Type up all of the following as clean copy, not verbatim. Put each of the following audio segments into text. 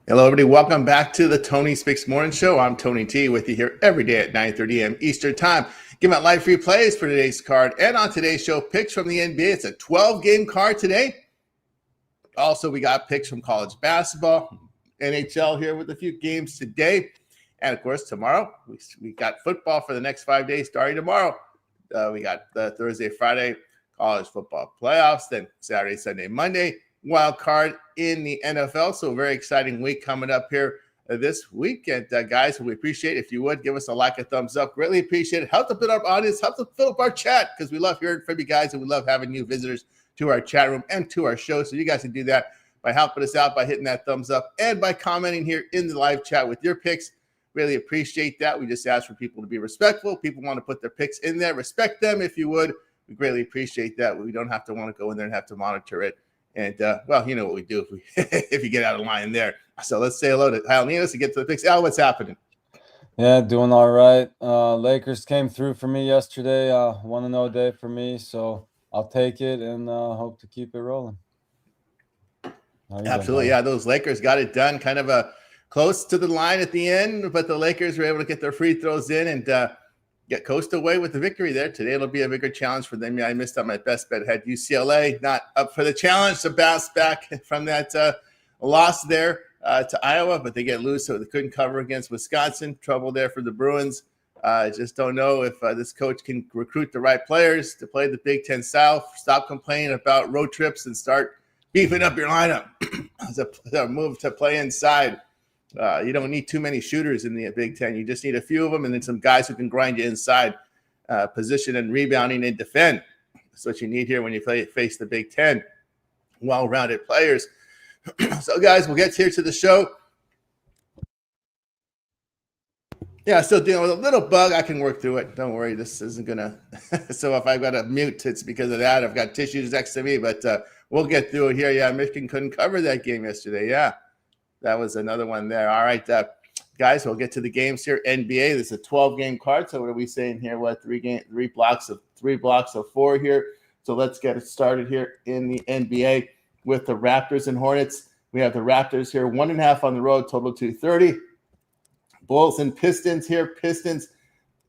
Hello, everybody. Welcome back to the Tony Speaks Morning Show. I'm Tony T with you here every day at 9:30 a.m. Eastern Time. Giving out live free plays for today's card. And on today's show, picks from the NBA. It's a 12-game card today. Also, we got picks from college basketball, NHL here with a few games today. And, of course, tomorrow, we got football for the next 5 days starting tomorrow. We got the Thursday, Friday college football playoffs, then Saturday, Sunday, Monday wild card in the NFL. So, a very exciting week coming up here this week. And, guys, we appreciate it. If you would give us a like, a thumbs up, greatly appreciate it. Help to build our audience, help to fill up our chat because we love hearing from you guys and we love having new visitors to our chat room and to our show. So, you guys can do that by helping us out by hitting that thumbs up and by commenting here in the live chat with your picks. Really appreciate that. We just ask for people to be respectful. People want to put their picks in there. Respect them if you would. We greatly appreciate that. We don't have to want to go in there and have to monitor it. And, well, you know what we do if you get out of line there. So let's say hello to Al Ninos and get to the picks. Al, what's happening? Yeah, doing all right. Lakers came through for me yesterday. 1-0 day for me, so I'll take it and hope to keep it rolling. Absolutely, yeah. Those Lakers got it done. Kind of a close to the line at the end, but the Lakers were able to get their free throws in and get coast away with the victory there. Today it'll be a bigger challenge for them. Yeah, I missed out my best bet. Had UCLA not up for the challenge to bounce back from that loss there to Iowa, but they get loose, so they couldn't cover against Wisconsin. Trouble there for the Bruins. I just don't know if this coach can recruit the right players to play the Big Ten South. Stop complaining about road trips and start beefing up your lineup. It's a move to play inside. You don't need too many shooters in the Big Ten. You just need a few of them and then some guys who can grind you inside, position and rebounding and defend. That's what you need here when you face the Big Ten. Well-rounded players. So, guys, we'll get here to the show. Yeah, still dealing with a little bug. I can work through it. Don't worry. This isn't going to. So if I've got to mute, it's because of that. I've got tissues next to me, but we'll get through it here. Yeah, Michigan couldn't cover that game yesterday. Yeah, that was another one there. All right, guys, we'll get to the games here. NBA, this is a 12-game card. So what are we saying here? What, three blocks of four here. So let's get it started here in the NBA with the Raptors and Hornets. We have the Raptors here, 1.5 on the road, total 230. Bulls and Pistons here. Pistons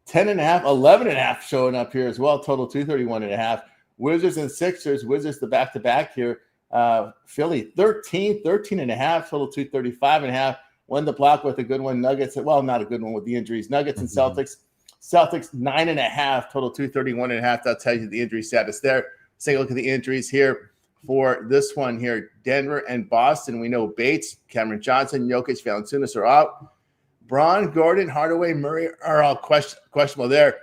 10.5, 11.5 showing up here as well. Total 231.5. Wizards and Sixers. Wizards the back-to-back here. Philly 13.5. Total 235.5. Won the block with a good one. Nuggets, well, not a good one with the injuries. Nuggets and Celtics. Celtics 9.5. Total 231.5. That'll tell you the injury status there. Let's take a look at the injuries here for this one here. Denver and Boston. We know Bates, Cameron Johnson, Jokic, Valanciunas are out. Braun, Gordon, Hardaway, Murray are all questionable there.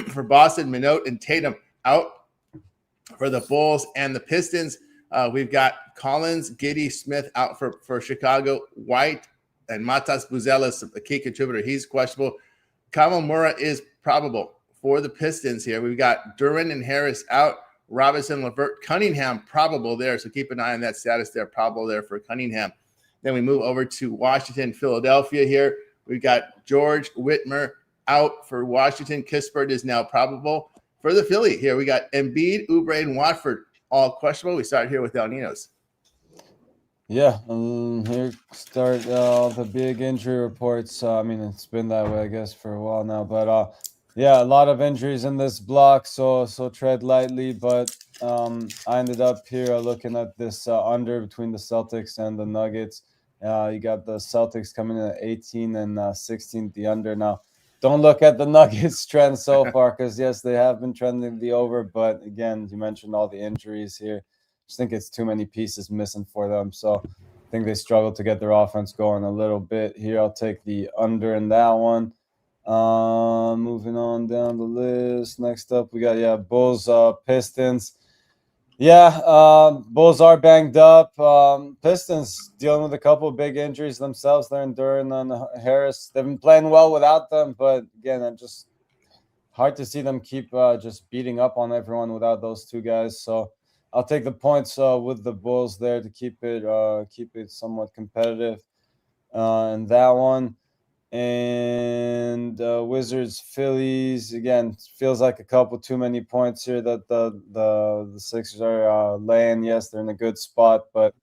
For Boston, Minot and Tatum out. For the Bulls and the Pistons, we've got Collins, Giddey, Smith out for Chicago. White and Matas Buzelis, a key contributor. He's questionable. Kawamura is probable for the Pistons here. We've got Duran and Harris out. Robinson, Levert, Cunningham probable there. So keep an eye on that status there. Probable there for Cunningham. Then we move over to Washington, Philadelphia here. We've got George Whitmer out for Washington. Kispert is now probable. For the Philly here, we got Embiid, Oubre, and Watford all questionable. We start here with El Ninos. Yeah, here start the big injury reports. I mean, it's been that way, I guess, for a while now. But, yeah, a lot of injuries in this block, so tread lightly. But I ended up here looking at this under between the Celtics and the Nuggets. You got the Celtics coming in at 18 and 16, the under. Now, don't look at the Nuggets trend so far because, yes, they have been trending the over. But, again, you mentioned all the injuries here. I just think it's too many pieces missing for them. So I think they struggle to get their offense going a little bit. Here, I'll take the under in that one. Moving on down the list. Next up, we got, Bulls, Pistons. Yeah, Bulls are banged up. Pistons dealing with a couple of big injuries themselves there in Duran and Harris. They've been playing well without them, but again, it's just hard to see them keep just beating up on everyone without those two guys. So I'll take the points with the Bulls there to keep it somewhat competitive in that one. And Wizards, Phillies, again, feels like a couple too many points here that the Sixers are laying. Yes, they're in a good spot, but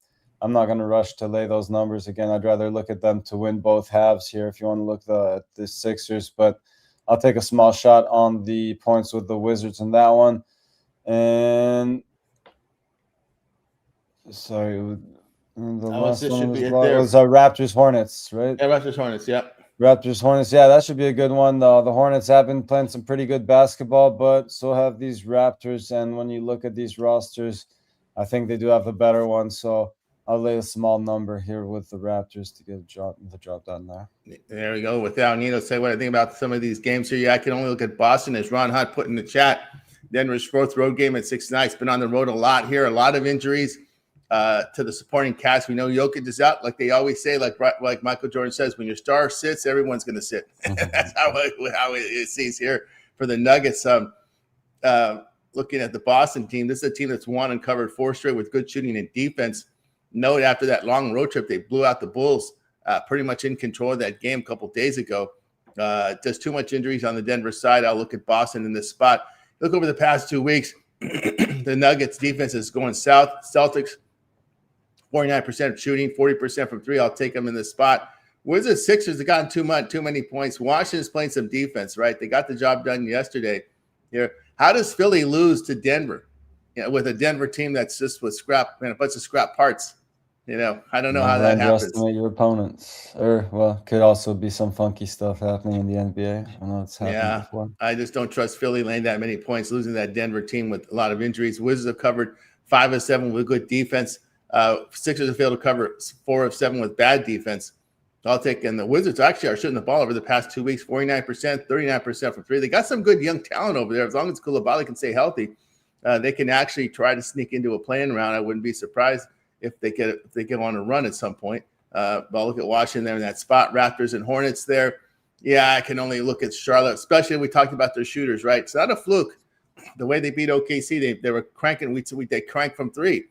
I'm not going to rush to lay those numbers again. I'd rather look at them to win both halves here if you want to look at the Sixers. But I'll take a small shot on the points with the Wizards in that one. And sorry, the last this one should was, be it there. was Raptors Hornets, right? Yeah, Raptors Hornets. Yep. Raptors Hornets. Yeah, that should be a good one. The Hornets have been playing some pretty good basketball, but so have these Raptors. And when you look at these rosters, I think they do have the better one. So I'll lay a small number here with the Raptors to get the drop down there. There we go. Without Nino, say what I think about some of these games here. Yeah, I can only look at Boston, as Ron Hunt put in the chat. Denver's fourth road game at 6 nights. Been on the road a lot here. A lot of injuries to the supporting cast. We know Jokic is out, like they always say. Like Michael Jordan says, when your star sits, everyone's going to sit. That's how it seems here for the Nuggets. Looking at the Boston team, this is a team that's won and covered 4 straight with good shooting and defense. Note after that long road trip, they blew out the Bulls. Pretty much in control of that game a couple days ago. Just too much injuries on the Denver side. I'll look at Boston in this spot. Look over the past 2 weeks, the Nuggets defense is going south. Celtics, 49% shooting, 40% from 3. I'll take them in this spot. Wizards, Sixers have gotten too many points. Washington's playing some defense, right? They got the job done yesterday. Here, how does Philly lose to Denver? With a Denver team that's just with scrap and a bunch of scrap parts. I don't know how that happens. Underestimate your opponents, could also be some funky stuff happening in the NBA. I know it's happened before. I just don't trust Philly laying that many points, losing that Denver team with a lot of injuries. Wizards have covered 5 of 7 with good defense. Sixers have failed to cover 4 of 7 with bad defense. I'll take, and the Wizards actually are shooting the ball over the past 2 weeks, 49%, 39% from 3. They got some good young talent over there. As long as Koulibaly can stay healthy, they can actually try to sneak into a play-in round. I wouldn't be surprised if they get on a run at some point. But I'll look at Washington there in that spot. Raptors and Hornets there. Yeah, I can only look at Charlotte, especially we talked about their shooters, right? It's not a fluke. The way they beat OKC, they were cranking. They cranked from 3.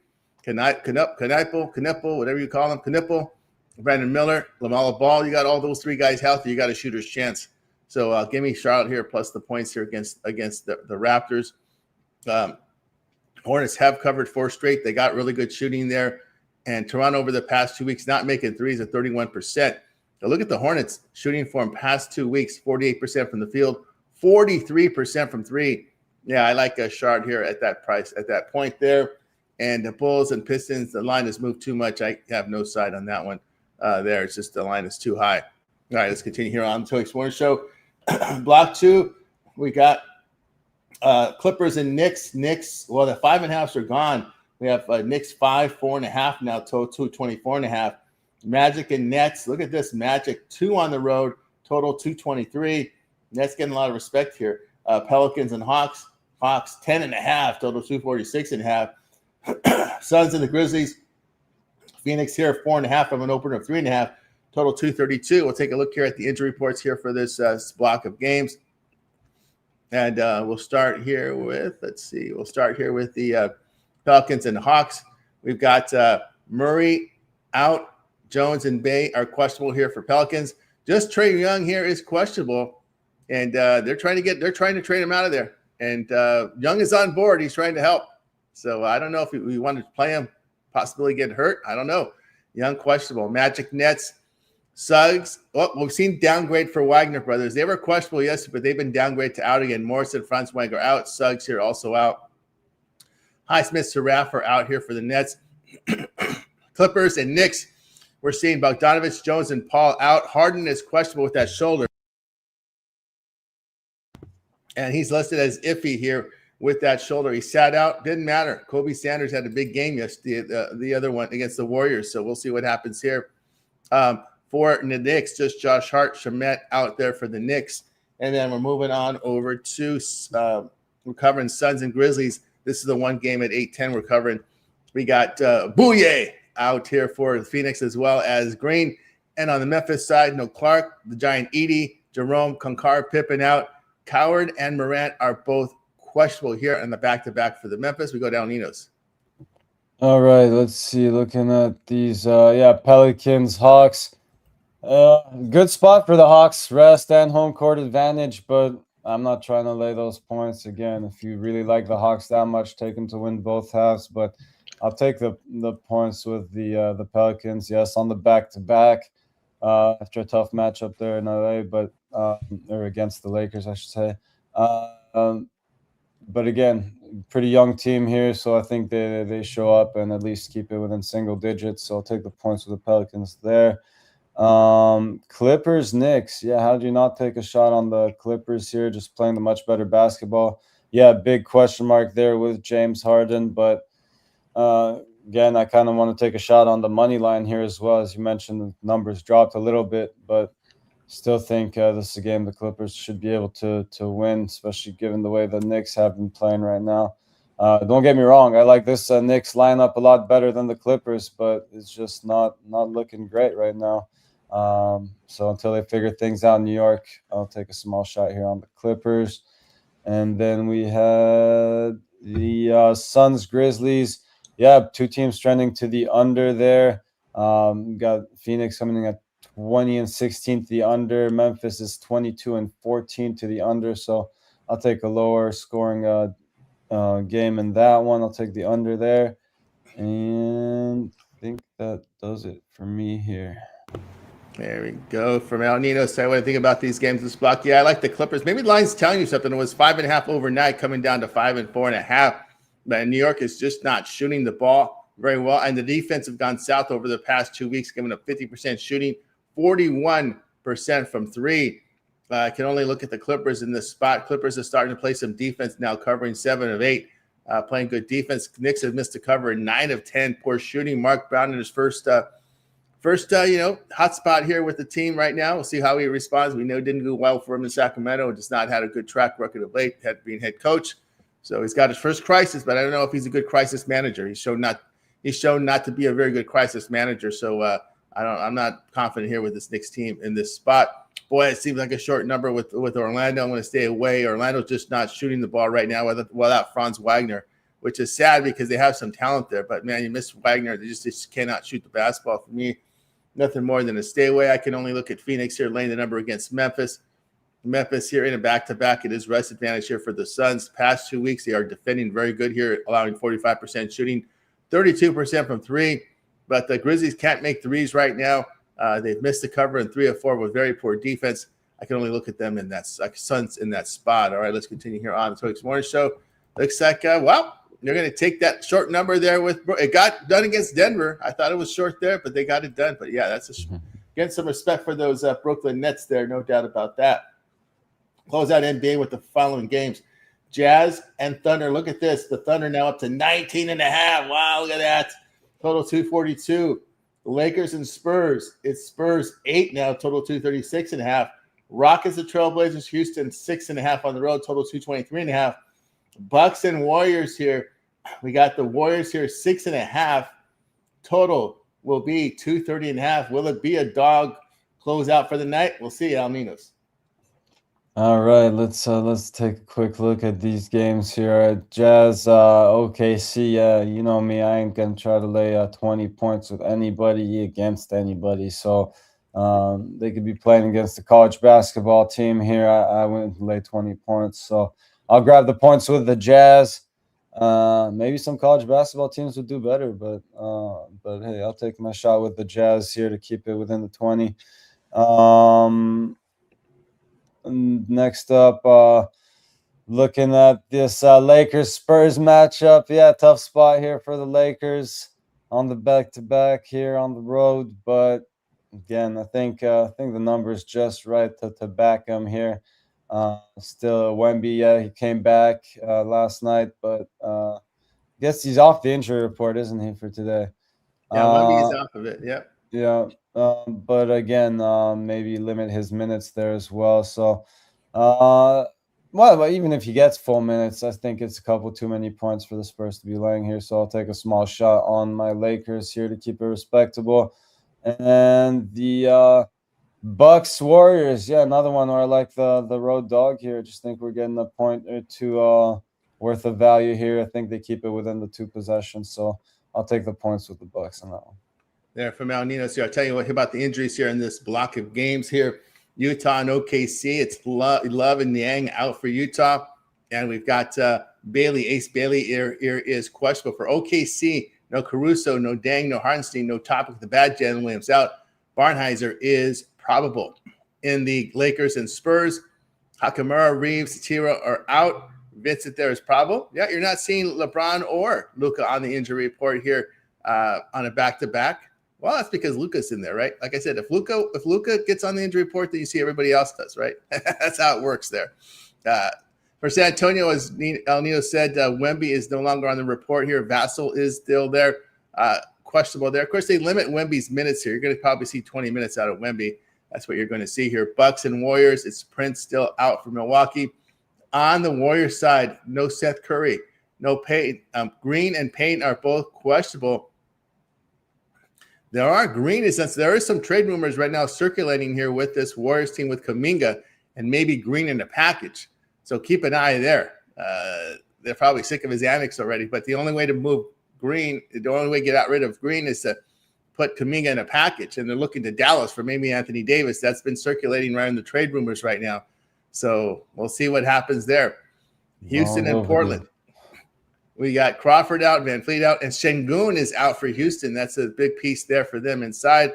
Knipple, whatever you call them, Knipple, Brandon Miller, LaMelo Ball. You got all those 3 guys healthy. You got a shooter's chance. So give me Charlotte here plus the points here against the Raptors. Hornets have covered 4 straight. They got really good shooting there. And Toronto over the past 2 weeks not making threes at 31%. Now look at the Hornets shooting for them past 2 weeks, 48% from the field, 43% from 3. Yeah, I like a Charlotte here at that price, at that point there. And the Bulls and Pistons, the line has moved too much. I have no side on that one there. It's just the line is too high. All right, let's continue here on the Toy Sports Show. Block 2, we got Clippers and Knicks. Well, the 5.5s are gone. We have Knicks 5, 4.5 now, total 24.5. Magic and Nets. Look at this. Magic 2 on the road, total 223. Nets getting a lot of respect here. Pelicans and Hawks. Hawks 10.5, total 246.5. Suns and the Grizzlies. Phoenix here 4.5 from an opener of 3.5, total 232. We'll take a look here at the injury reports here for this block of games. And we'll start here with, the Pelicans and Hawks. We've got Murray out. Jones and Bay are questionable here for Pelicans. Just Trae Young here is questionable, and they're trying to trade him out of there. And Young is on board. He's trying to help. So I don't know if we wanted to play him, possibly get hurt. I don't know. Young questionable. Magic Nets. Suggs, we've seen downgrade for Wagner brothers. They were questionable yesterday, but they've been downgraded to out again. Morrison, Franzwenger out. Suggs here also out. Highsmith, Seraph are out here for the Nets. Clippers and Knicks, we're seeing Bogdanovich, Jones, and Paul out. Harden is questionable with that shoulder. And he's listed as iffy here with that shoulder. He sat out. Didn't matter. Kobe Sanders had a big game yesterday, the other one against the Warriors. So we'll see what happens here. For the Knicks, just Josh Hart, Shamet out there for the Knicks. And then we're moving on over to we're covering Suns and Grizzlies. This is the one game at 8:10 we're covering. We got Bouye out here for the Phoenix as well as Green. And on the Memphis side, no Clark, the Giant Edey, Jerome, Concard, Pippen out. Coward and Morant are both questionable here in the back-to-back for the Memphis. We go down Ninos. All right, let's see. Looking at these, Pelicans, Hawks. Good spot for the Hawks, rest and home court advantage, but I'm not trying to lay those points again. If you really like the Hawks that much, take them to win both halves. But I'll take the points with the Pelicans. Yes, on the back-to-back after a tough matchup there in LA, but or against the Lakers, I should say. But again, pretty young team here, so I think they show up and at least keep it within single digits. So I'll take the points with the Pelicans there. Clippers, Knicks. Yeah, how do you not take a shot on the Clippers here? Just playing the much better basketball. Yeah, big question mark there with James Harden, but again, I kind of want to take a shot on the money line here as well. As you mentioned, the numbers dropped a little bit, but still think this is a game the Clippers should be able to win, especially given the way the Knicks have been playing right now. Don't get me wrong, I like this Knicks lineup a lot better than the Clippers, but it's just not looking great right now. So until they figure things out in New York, I'll take a small shot here on the Clippers. And then we had the Suns, Grizzlies. Yeah, two teams trending to the under there. Got Phoenix coming in at 20 and 16 to the under. Memphis is 22 and 14 to the under. So I'll take a lower scoring game in that one. I'll take the under there. And I think that does it for me here. There we go. From El Nino, so what I think about these games this block. Yeah, I like the Clippers. Maybe the line's telling you something. It was 5.5 overnight, coming down to 5 and 4.5. But New York is just not shooting the ball very well. And the defense have gone south over the past 2 weeks, giving up 50% shooting, 41% from three. I can only look at the Clippers in this spot. Clippers are starting to play some defense now, covering 7 of 8, playing good defense. Knicks have missed a cover in 9 of 10. Poor shooting. Mark Brown in his first hot spot here with the team right now. We'll see how he responds. We know it didn't go well for him in Sacramento. Just not had a good track record of late, being head coach. So he's got his first crisis, but I don't know if he's a good crisis manager. He's shown not to be a very good crisis manager. So I'm not confident here with this Knicks team in this spot. Boy, it seems like a short number with Orlando. I'm going to stay away. Orlando's just not shooting the ball right now without Franz Wagner, which is sad because they have some talent there. But man, you miss Wagner. They just cannot shoot the basketball. For me, nothing more than a stay away. I can only look at Phoenix here laying the number against Memphis. Memphis here in a back-to-back. It is rest advantage here for the Suns. Past 2 weeks, they are defending very good here, allowing 45% shooting, 32% from three. But the Grizzlies can't make threes right now. They've missed the cover in 3 of 4 with very poor defense. I can only look at them in that Suns in that spot. All right, let's continue here on the Twix Morning Show. Looks like, they're going to take that short number there with – it got done against Denver. I thought it was short there, but they got it done. But, yeah, that's getting some respect for those Brooklyn Nets there, no doubt about that. Close out NBA with the following games. Jazz and Thunder. Look at this. The Thunder now up to 19.5. Wow, look at that. Total 242. Lakers and Spurs. It's Spurs 8 now, total 236.5. Rockets and Trailblazers, Houston 6.5 on the road, total 223.5. Bucks and Warriors here. We got the Warriors here 6.5. Total will be 230.5. Will it be a dog closeout for the night? We'll see, Alminos. All right, let's take a quick look at these games here. Jazz, OKC. You know me, I ain't gonna try to lay 20 points with anybody against anybody. So they could be playing against a college basketball team here. I wouldn't lay 20 points. So I'll grab the points with the Jazz. Maybe some college basketball teams would do better, but hey, I'll take my shot with the Jazz here to keep it within the 20. Next up, looking at this Lakers-Spurs matchup. Yeah, tough spot here for the Lakers on the back-to-back here on the road. But again, I think the number's just right to back him here. Still, Wemby, he came back last night, but I guess he's off the injury report, isn't he, for today? Yeah, Wemby is off of it. Yep. Yeah. But again, maybe limit his minutes there as well. So, even if he gets full minutes, I think it's a couple too many points for the Spurs to be laying here. So I'll take a small shot on my Lakers here to keep it respectable. And the Bucks Warriors, yeah, another one where I like the road dog here. Just think we're getting a point or two worth of value here. I think they keep it within the 2 possessions. So I'll take the points with the Bucks on that one. There from Al Nino. So I'll tell you what about the injuries here in this block of games here. Utah and OKC. It's Love and Niang out for Utah. And we've got Ace Bailey here is questionable for OKC. no Caruso, no Dang, no Hartenstein, no Topic, the bad Jalen Williams out. Barnheiser is probable. In the Lakers and Spurs, Hakamura, Reeves, Tira are out. Vincent there is probable. Yeah, you're not seeing LeBron or Luka on the injury report here on a back-to-back. Well, that's because Luka's in there, right? Like I said, if Luka gets on the injury report, then you see everybody else does, right? That's how it works there. For San Antonio, as El Nino said, Wemby is no longer on the report here. Vassell is still there, questionable there. Of course, they limit Wemby's minutes here. You're going to probably see 20 minutes out of Wemby. That's what you're going to see here. Bucks and Warriors, it's Prince still out for Milwaukee. On the Warriors side, no Seth Curry, no Payton. Green and Payton are both questionable. There is some trade rumors right now circulating here with this Warriors team with Kuminga and maybe Green in a package. So keep an eye there. They're probably sick of his antics already, but the only way to move Green, the only way to get rid of Green is to put Kuminga in a package, and they're looking to Dallas for maybe Anthony Davis. That's been circulating around the trade rumors right now. So we'll see what happens there. Houston and Portland. We got Crawford out, Van Fleet out, and Şengün is out for Houston. That's a big piece there for them inside.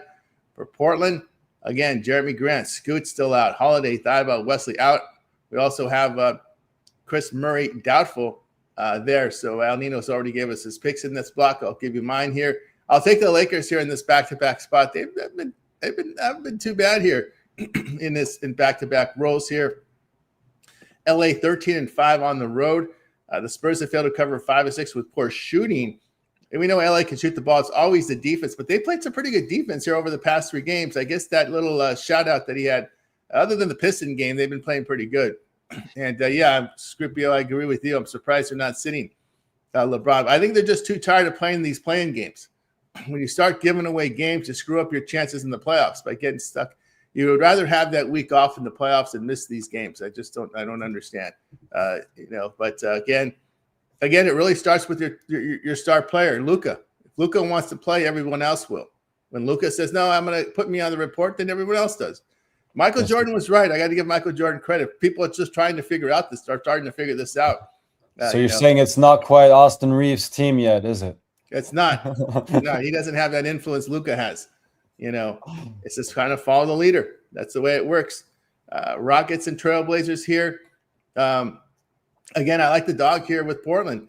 For Portland, again, Jeremy Grant, Scoot still out. Holiday, Thibault, Wesley out. We also have Chris Murray doubtful there. So Al Nino's already gave us his picks in this block. I'll give you mine here. I'll take the Lakers here in this back-to-back spot. They've haven't been too bad here in back-to-back roles here. LA 13-5 on the road. The Spurs have failed to cover 5 of 6 with poor shooting. And we know LA can shoot the ball. It's always the defense, but they played some pretty good defense here over the past 3 games. I guess that little shout out that he had, other than the Piston game, they've been playing pretty good. And Scripio, I agree with you. I'm surprised they're not sitting LeBron. I think they're just too tired of playing these playing games. When you start giving away games, you screw up your chances in the playoffs by getting stuck. You would rather have that week off in the playoffs than miss these games. I don't understand. But again, it really starts with your star player, Luka. If Luka wants to play, everyone else will. When Luka says, no, I'm going to put me on the report, then everyone else does. Michael Jordan was right. I got to give Michael Jordan credit. People are just trying to figure out this, are starting to figure this out. So you're saying it's not quite Austin Reeves' team yet, is it? It's not. No, he doesn't have that influence Luka has. It's just kind of follow the leader. That's the way it works. Rockets and Trailblazers here. Again, I like the dog here with Portland.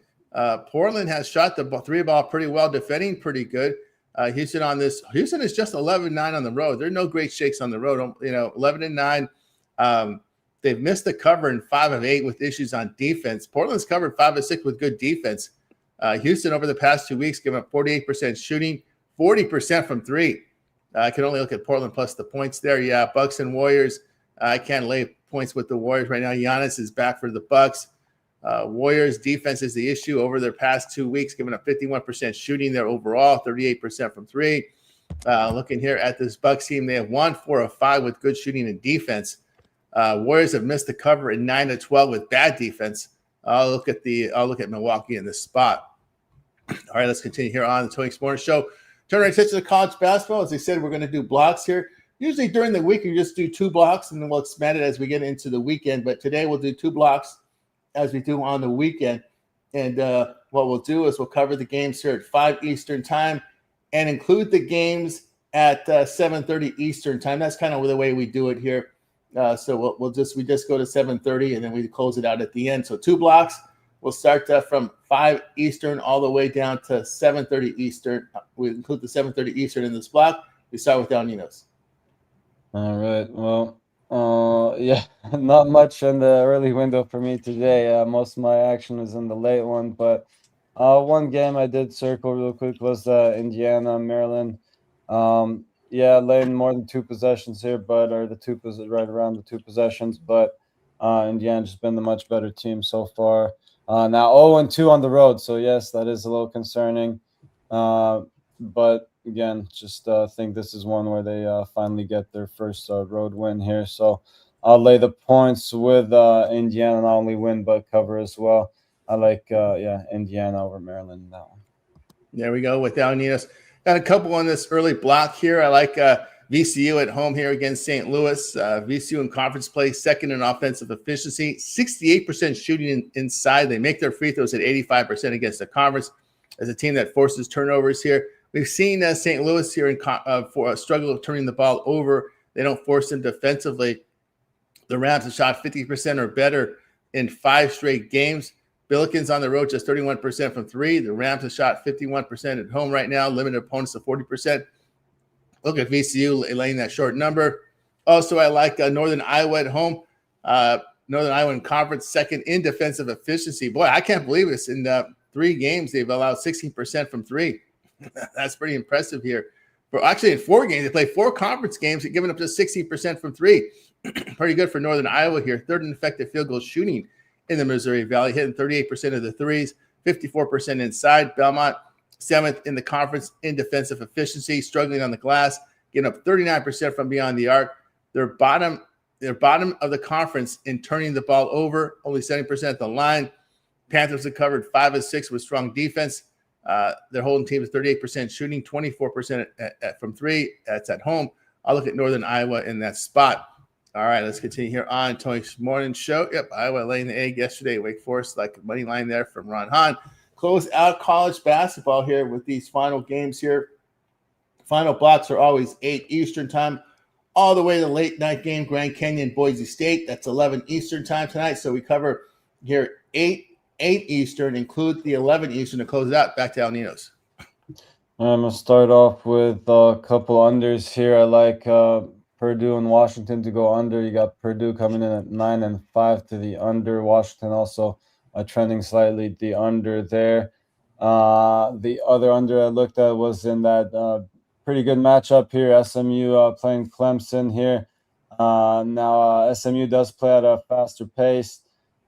Portland has shot the 3 ball pretty well, defending pretty good. Houston is just 11-9 on the road. There are no great shakes on the road. 11-9. They've missed the cover in 5 of 8 with issues on defense. Portland's covered 5 of 6 with good defense. Houston over the past 2 weeks given up 48% shooting, 40% from 3. I can only look at Portland plus the points there. Yeah, Bucks and Warriors. I can't lay points with the Warriors right now. Giannis is back for the Bucks. Warriors defense is the issue over their past 2 weeks, giving up 51% shooting there overall, 38% from 3. Looking here at this Bucks team, they have 1 4 of 5 with good shooting and defense. Warriors have missed the cover in 9 of 12 with bad defense. I'll look at Milwaukee in this spot. All right, let's continue here on the Tony Sports Show. Turn our attention to college basketball. As I said, we're going to do blocks here. Usually during the week, we just do 2 blocks, and then we'll expand it as we get into the weekend. But today we'll do 2 blocks as we do on the weekend. And what we'll do is we'll cover the games here at 5 Eastern time and include the games at 7:30 Eastern time. That's kind of the way we do it here. So we just go to 7:30, and then we close it out at the end. So 2 blocks. We'll start from 5 Eastern all the way down to 7:30 Eastern. We include the 7:30 Eastern in this block. We start with El Nino's. All right. Well, not much in the early window for me today. Most of my action is in the late one. But one game I did circle real quick was Indiana, Maryland. Laying more than 2 possessions here, right around the 2 possessions. But Indiana's just been the much better team so far. Now 0-2 on the road, so yes, that is a little concerning. But again, just think this is one where they finally get their first road win here. So I'll lay the points with Indiana, not only win but cover as well. I like Indiana over Maryland in that one. There we go with El Nino's. Got a couple on this early block here. I like VCU at home here against St. Louis. VCU in conference play, second in offensive efficiency, 68% shooting inside. They make their free throws at 85% against the conference. as a team that forces turnovers here. We've seen St. Louis here for a struggle of turning the ball over. They don't force them defensively. The Rams have shot 50% or better in 5 straight games. Billikens on the road just 31% from 3. The Rams have shot 51% at home right now, limited opponents to 40%. Look at VCU laying that short number. Also, I like Northern Iowa at home. Northern Iowa in conference, second in defensive efficiency. Boy, I can't believe this. In 3 games, they've allowed 16% from 3. That's pretty impressive here. Actually, in 4 games, they played 4 conference games, giving up just 60% from 3. Pretty good for Northern Iowa here. Third in effective field goal shooting in the Missouri Valley, hitting 38% of the threes, 54% inside. Belmont, 7th in the conference in defensive efficiency, struggling on the glass, getting up 39% from beyond the arc. They're bottom of the conference in turning the ball over, only 70% at the line. Panthers have covered 5 of 6 with strong defense. Their holding team is 38% shooting, 24% from 3. That's at home. I'll look at Northern Iowa in that spot. All right, let's continue here on Tony's Morning Show. Yep, Iowa laying the egg yesterday. Wake Forest, like money line there from Ron Hahn. Close out college basketball here with these final games here. Final blocks are always 8 Eastern time, all the way to the late night game, Grand Canyon, Boise State. That's 11 Eastern time tonight. So we cover here 8 Eastern, include the 11 Eastern to close it out. Back to Al Ninos. I'm going to start off with a couple unders here. I like Purdue and Washington to go under. You got Purdue coming in at 9-5 to the under. Washington also trending slightly the under there. The other under I looked at was in that pretty good matchup here. SMU playing Clemson here. Now SMU does play at a faster pace.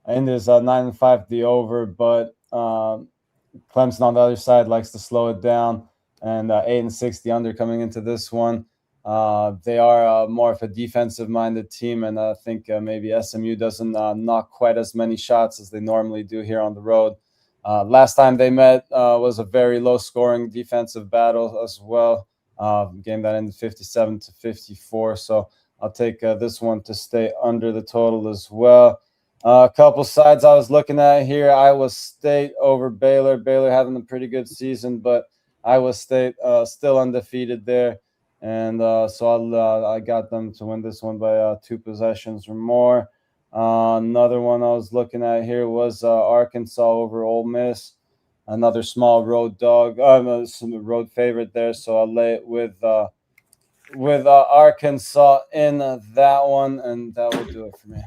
And there's 9-5 the over, but Clemson on the other side likes to slow it down. And 8-6 the under coming into this one. They are more of a defensive-minded team, and I think maybe SMU doesn't knock quite as many shots as they normally do here on the road. Last time they met was a very low-scoring defensive battle as well. Game that ended 57-54, so I'll take this one to stay under the total as well. A couple sides I was looking at here: Iowa State over Baylor. Baylor having a pretty good season, but Iowa State still undefeated there. And so I got them to win this one by 2 possessions or more. Another one I was looking at here was Arkansas over Ole Miss. Another small road dog, some road favorite there. So I'll lay it with Arkansas in that one, and that will do it for me.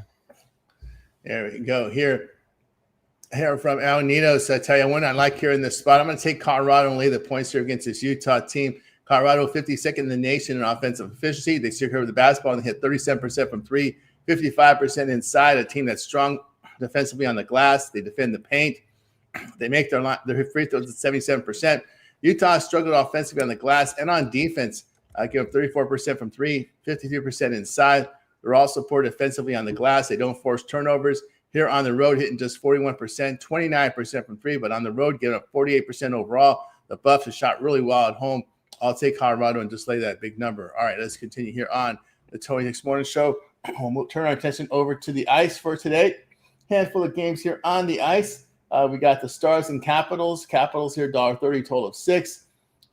There we go. Here from Al Ninos, I tell you, one I like here in this spot. I'm going to take Colorado and lay the points here against this Utah team. Colorado 52nd in the nation in offensive efficiency. They secure with the basketball and hit 37% from 3, 55% inside. A team that's strong defensively on the glass. They defend the paint. They make their free throws at 77%. Utah struggled offensively on the glass and on defense. Give up 34% from 3, 53% inside. They're also poor defensively on the glass. They don't force turnovers. Here on the road, hitting just 41%, 29% from 3, but on the road, getting up 48% overall. The Buffs have shot really well at home. I'll take Colorado and just lay that big number. All right, let's continue here on the Tony Hicks Morning Show. We'll turn our attention over to the ice for today. Handful of games here on the ice. We got the Stars and Capitals. Capitals here, $1.30, total of 6.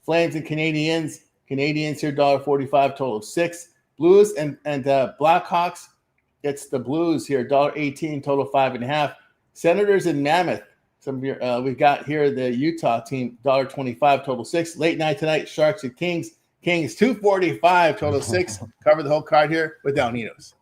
Flames and Canadiens. Canadiens here, $1.45, total of 6. Blues and Blackhawks. It's the Blues here, $1.18, total 5.5. Senators and Mammoth. Some of your we've got here the Utah team, $1.25, total 6. Late night tonight, Sharks and Kings. Kings $2.45, total 6. Cover the whole card here with Al Ninos.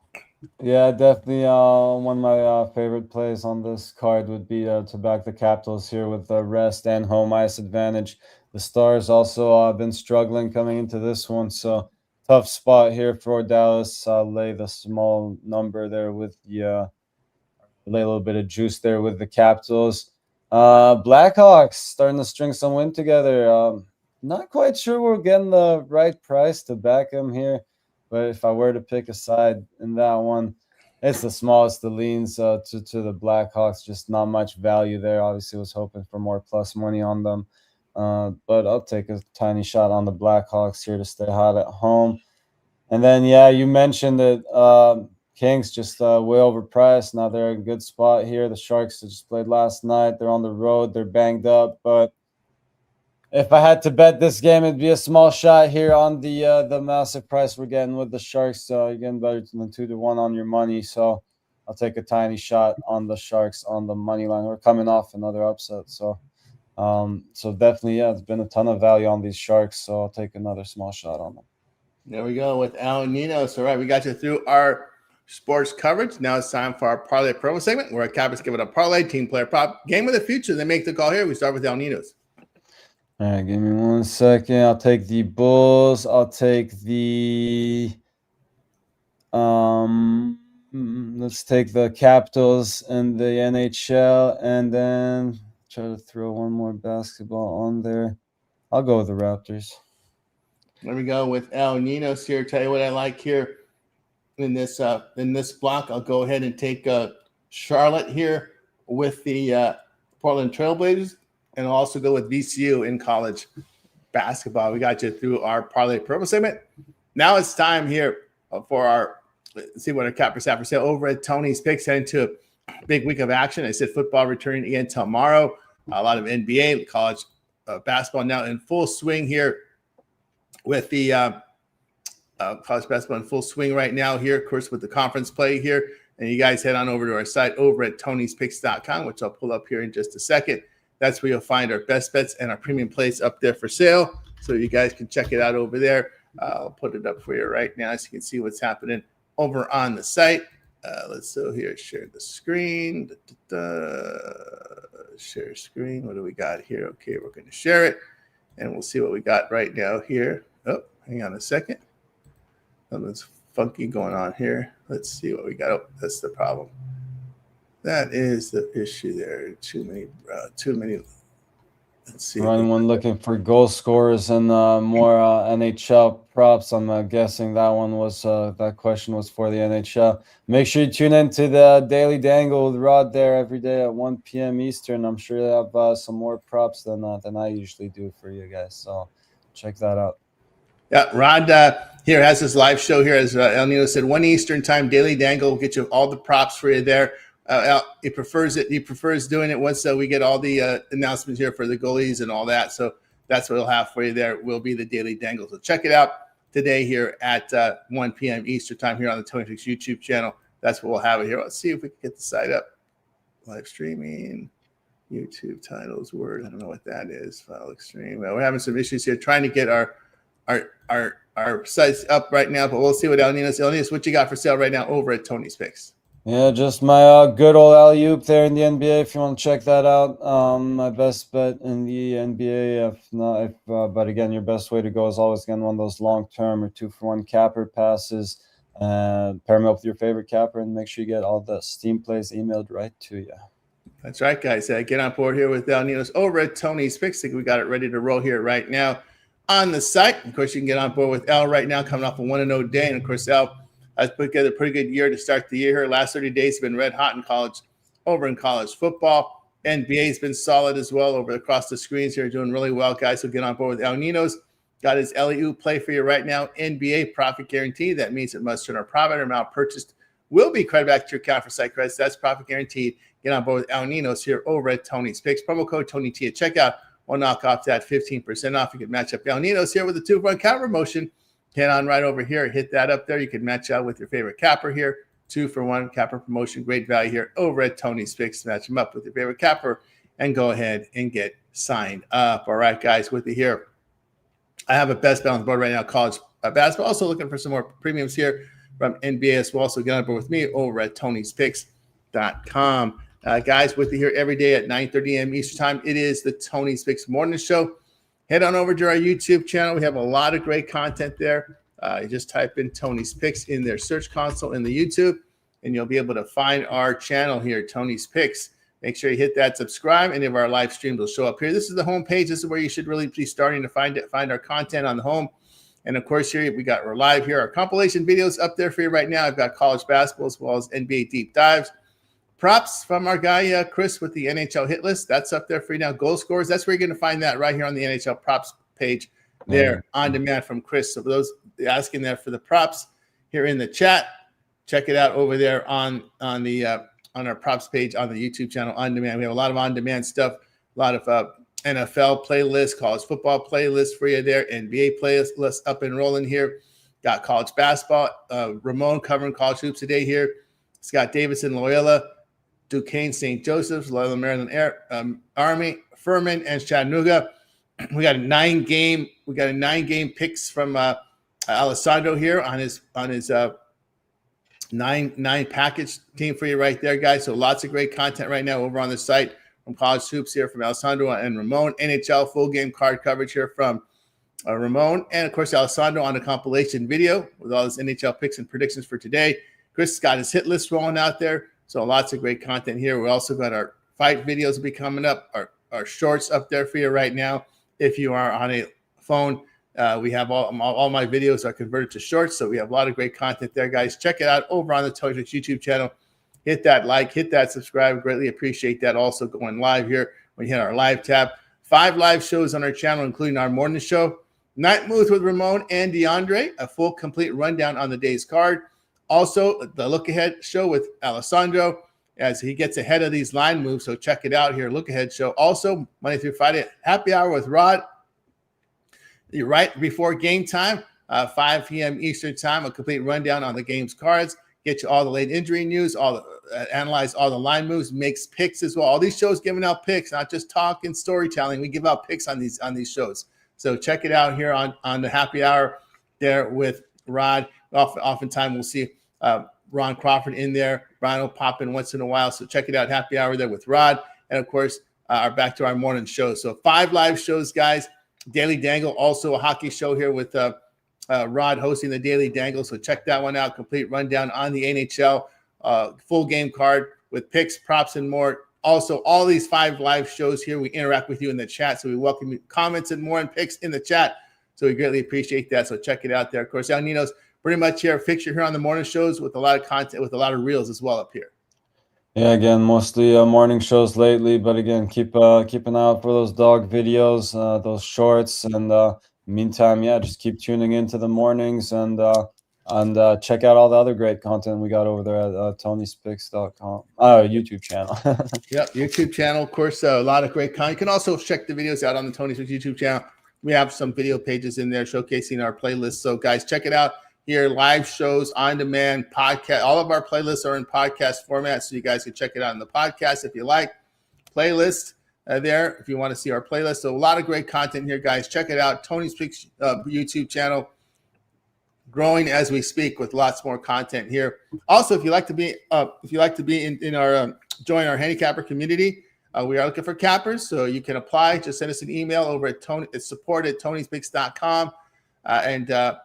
Yeah, definitely. One of my favorite plays on this card would be to back the Capitals here with the rest and home ice advantage. The Stars also been struggling coming into this one, so tough spot here for Dallas. Lay the small number there with the lay a little bit of juice there with the Capitals. Blackhawks starting to string some win together. Not quite sure we're getting the right price to back them here, but if I were to pick a side in that one, it's the smallest that leans to the Blackhawks. Just not much value there. Obviously, was hoping for more plus money on them. But I'll take a tiny shot on the Blackhawks here to stay hot at home. And then, yeah, you mentioned that Kings just way overpriced. Now they're in a good spot here. The Sharks just played last night. They're on the road. They're banged up, but if I had to bet this game, it'd be a small shot here on the massive price we're getting with the Sharks. You're getting better than 2-1 on your money. So I'll take a tiny shot on the Sharks on the money line. We're coming off another upset. So definitely, yeah, it's been a ton of value on these Sharks. So I'll take another small shot on them. There we go with Al Ninos. All right, we got you through our sports coverage. Now it's time for our parlay promo segment where our cappers give it a parlay, team player prop, game of the future. They make the call here. We start with Al Ninos. All right, give me 1 second. I'll take the Bulls. I'll take the let's take the Capitals and the NHL, and then try to throw one more basketball on there. I'll go with the Raptors. There we go with El Ninos here. Tell you what I like here in this block. I'll go ahead and take Charlotte here with the Portland Trailblazers, and I'll also go with VCU in college basketball. We got you through our parlay promo segment. Now it's time here for our see what our cappers have for sale over at Tony's Picks. Heading to a big week of action. I said football returning again tomorrow. A lot of NBA, college basketball now in full swing here with the college basketball in full swing right now here, of course, with the conference play here. And you guys head on over to our site over at Tony'sPicks.com, which I'll pull up here in just a second. That's where you'll find our best bets and our premium plays up there for sale. So you guys can check it out over there. I'll put it up for you right now so you can see what's happening over on the site. Let's go here, share the screen. Share screen. What do we got here? Okay, we're going to share it, and we'll see what we got right now here. Oh, hang on a second. Something's funky going on here. Let's see what we got. Oh, that's the problem. That is the issue there. Too many. Let's see. For anyone looking for goal scorers and more NHL props, I'm guessing that question was for the NHL. Make sure you tune in to the Daily Dangle with Rod there every day at 1 p.m. Eastern. I'm sure they have some more props than I usually do for you guys. So check that out. Yeah, Rod here has his live show here, as El Nino said, 1 Eastern time. Daily Dangle will get you all the props for you there. He prefers it. He prefers doing it once we get all the announcements here for the goalies and all that. So that's what he'll have for you there. Will be the Daily Dangle. So check it out today here at 1 p.m. Eastern time here on the Tony Fix YouTube channel. That's what we'll have it here. Let's see if we can get the site up. Live streaming, YouTube titles, Word. I don't know what that is. File extreme. Well, we're having some issues here trying to get our sites up right now, but we'll see what El Ninos, what you got for sale right now over at Tony's Picks. Yeah, just my good old alley-oop there in the NBA. If you want to check that out, my best bet in the NBA. But again, your best way to go is always getting one of those long-term or 2-for-1 capper passes. Pair them up with your favorite capper and make sure you get all the Steam plays emailed right to you. That's right, guys. Get on board here with El Ninos over at Tony's Picks. We got it ready to roll here right now on the site. Of course, you can get on board with El right now, coming off a 1-0 day, and of course, El has put together a pretty good year to start the year here. Last 30 days have been red hot in college football. NBA has been solid as well across the screens here, doing really well, guys. So get on board with El Ninos. Got his LEU play for you right now. NBA profit guarantee. That means it must turn a profit or amount purchased will be credited back to your account for site credits. That's profit guaranteed. Get on board with El Ninos here over at Tony's Picks. Promo code TonyT at checkout. We'll knock off that 15% off. You can match up El Ninos here with a 2-for-1 capper promotion. Head on right over here. Hit that up there. You can match out with your favorite capper here. 2-for-1 capper promotion. Great value here over at Tony's Picks. Match them up with your favorite capper and go ahead and get signed up. All right, guys, with you here. I have a best bet on the board right now, college basketball. Also looking for some more premiums here from NBA as well. So get on board with me over at Tony'sPicks.com. Guys, with you here every day at 9:30 a.m. Eastern time. It is the Tony's Picks Morning Show. Head on over to our YouTube channel. We have a lot of great content there. You just type in Tony's Picks in their search console in the YouTube, and you'll be able to find our channel here, Tony's Picks. Make sure you hit that subscribe. Any of our live streams will show up here. This is the home page. This is where you should really be starting to find our content on the home. And, of course, here we're live here. Our compilation videos up there for you right now. I've got college basketball as well as NBA deep dives. Props from our guy, Chris, with the NHL hit list. That's up there for you now. Goal scores. That's where you're going to find that right here on the NHL props page there on demand from Chris. So for those asking there for the props here in the chat, check it out over there on our props page on the YouTube channel on demand. We have a lot of on-demand stuff, a lot of NFL playlist, college football playlist for you there, NBA playlist up and rolling here. Got college basketball. Ramon covering college hoops today here. Scott Davidson, Loyola, Duquesne, St. Joseph's, Loyola Maryland Army, Furman, and Chattanooga. We got a 9-game picks from Alessandro here on his nine package team for you right there, guys. So lots of great content right now over on the site from College Hoops here from Alessandro and Ramon. NHL full game card coverage here from Ramon, and of course Alessandro on the compilation video with all his NHL picks and predictions for today. Chris has got his hit list rolling out there, so lots of great content here. We also got our fight videos will be coming up, our shorts up there for you right now. If you are on a phone, we have all my videos are converted to shorts, so we have a lot of great content there, guys. Check it out over on the Tony Twix YouTube channel. Hit that like, hit that subscribe. Greatly appreciate that. Also going live here when you hit our live tab. 5 live shows on our channel, including our morning show, Night Moves with Ramon and DeAndre, a full complete rundown on the day's card. Also, the Look Ahead show with Alessandro as he gets ahead of these line moves. So check it out here, Look Ahead show. Also, Monday through Friday, happy hour with Rod. You're right before game time, 5 p.m. Eastern time, a complete rundown on the game's cards. Get you all the late injury news, analyze all the line moves, makes picks as well. All these shows giving out picks, not just talk and storytelling. We give out picks on these shows. So check it out here on the happy hour there with Rod. Oftentimes we'll see Ron Crawford in there. Ron will pop in once in a while. So check it out, happy hour there with Rod. And of course, back to our morning show. So 5 live shows, guys. Daily Dangle, also a hockey show here with Rod hosting the Daily Dangle. So check that one out. Complete rundown on the NHL, full game card with picks, props, and more. Also, all these 5 live shows here, we interact with you in the chat. So we welcome you comments and more and picks in the chat. So we greatly appreciate that. So check it out there. Of course, El Nino's pretty much here, fixture here on the morning shows with a lot of content, with a lot of reels as well up here. Yeah, again, mostly morning shows lately, but again, keep an eye out for those dog videos, those shorts, and meantime, yeah, just keep tuning into the mornings and check out all the other great content we got over there at TonySpix.com, YouTube channel. Yep, YouTube channel, of course, a lot of great content. You can also check the videos out on the Tony Twix YouTube channel. We have some video pages in there showcasing our playlist. So, guys, check it out. Here, live shows, on-demand, podcast. All of our playlists are in podcast format, so you guys can check it out in the podcast if you like. Playlist there if you want to see our playlist. So a lot of great content here, guys. Check it out. Tony's Picks YouTube channel, growing as we speak with lots more content here. Also, if you like to be in our join our handicapper community, we are looking for cappers, so you can apply. Just send us an email over at support@tonyspicks.com.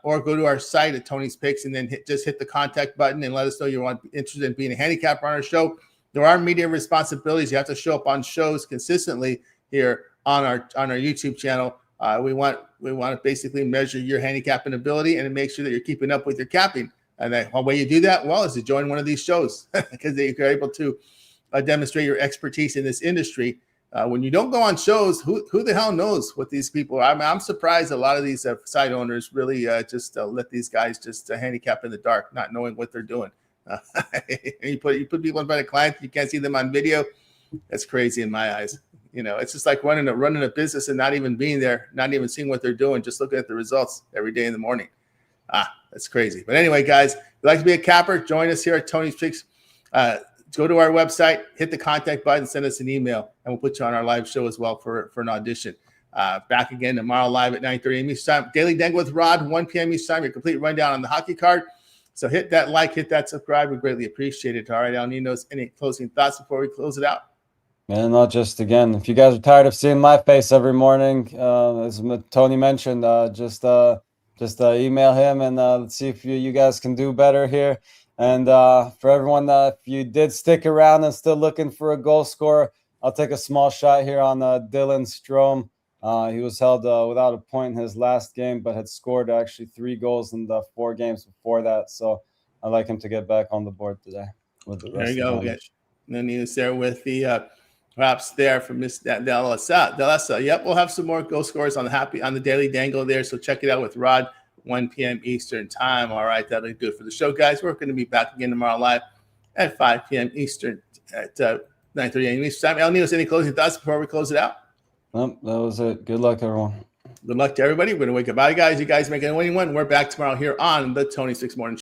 Or go to our site at Tony's Picks and then hit the contact button and let us know you're interested in being a handicapper on our show. There are media responsibilities. You have to show up on shows consistently here on our YouTube channel. We want to basically measure your handicapping ability and to make sure that you're keeping up with your capping. And the way you do that, well, is to join one of these shows because you're able to demonstrate your expertise in this industry. When you don't go on shows, who the hell knows what these people are? I'm surprised a lot of these site owners really just let these guys just handicap in the dark, not knowing what they're doing. You put people in front of clients, you can't see them on video. That's crazy in my eyes. You know, it's just like running a business and not even being there, not even seeing what they're doing, just looking at the results every day in the morning. That's crazy. But anyway, guys, if you'd like to be a capper, join us here at Tony's Picks. Go to our website, hit the contact button, send us an email, and we'll put you on our live show as well for an audition. Back again tomorrow live at 9:30 a.m. Eastern time. Daily Dangle with Rod, 1 p.m. Eastern time. Your complete rundown on the hockey card. So hit that like, hit that subscribe. We greatly appreciate it. All right, El Nino's, any closing thoughts before we close it out? And not just, again, if you guys are tired of seeing my face every morning, as Tony mentioned, just email him and let's see if you guys can do better here. And for everyone, if you did stick around and still looking for a goal scorer, I'll take a small shot here on Dylan Strome. He was held without a point in his last game, but had scored actually 3 goals in the 4 games before that. So I'd like him to get back on the board today. With the rest there you go. of the No news there with the props there from Miss Delessa. Yep, we'll have some more goal scorers on the Daily Dangle there. So check it out with Rod. 1 p.m. Eastern time. All right, that'll be good for the show, guys. We're going to be back again tomorrow live at 5 p.m. Eastern at 9:30 a.m. Eastern time. El Nino's, any closing thoughts before we close it out? Nope, that was it. Good luck, everyone. Good luck to everybody. We're going to wake up. Bye, guys. You guys make a winning one. We're back tomorrow here on the Tony Six Morning Show.